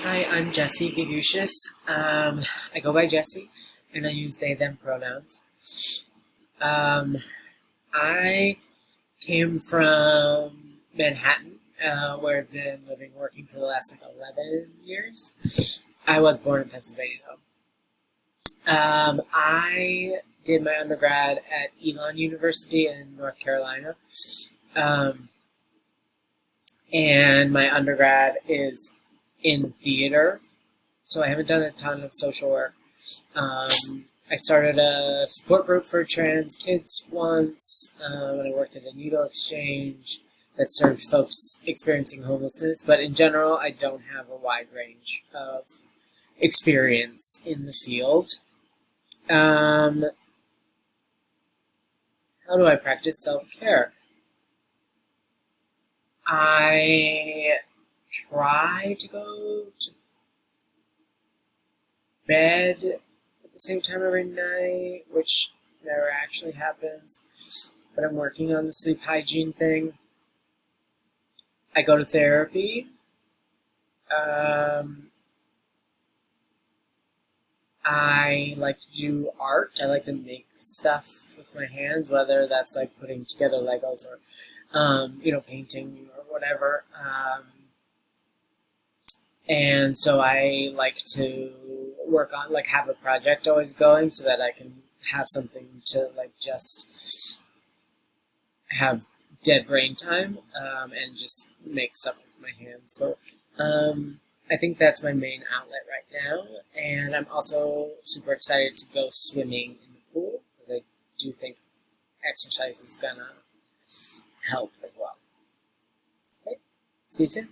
Hi, I'm Jesse Gagushis. I go by Jesse, and I use they, them pronouns. Um, I came from Manhattan, where I've been living, working for the last 11 years. I was born in Pennsylvania, though. I did my undergrad at Elon University in North Carolina. Um, and my undergrad is in theater, so I haven't done a ton of social work. I started a support group for trans kids once when I worked at a needle exchange that served folks experiencing homelessness. But in general, I don't have a wide range of experience in the field. How do I practice self-care? I try to go to bed at the same time every night, which never actually happens. But I'm working on the sleep hygiene thing. I go to therapy. I like to do art. I like to make stuff with my hands, whether that's like putting together Legos or, painting or whatever. And so I like to work on, like, have a project always going so that I can have something to, like, just have dead brain time and just make stuff with my hands. So I think that's my main outlet right now. And I'm also super excited to go swimming in the pool because I do think exercise is going to help as well. Okay. See you soon.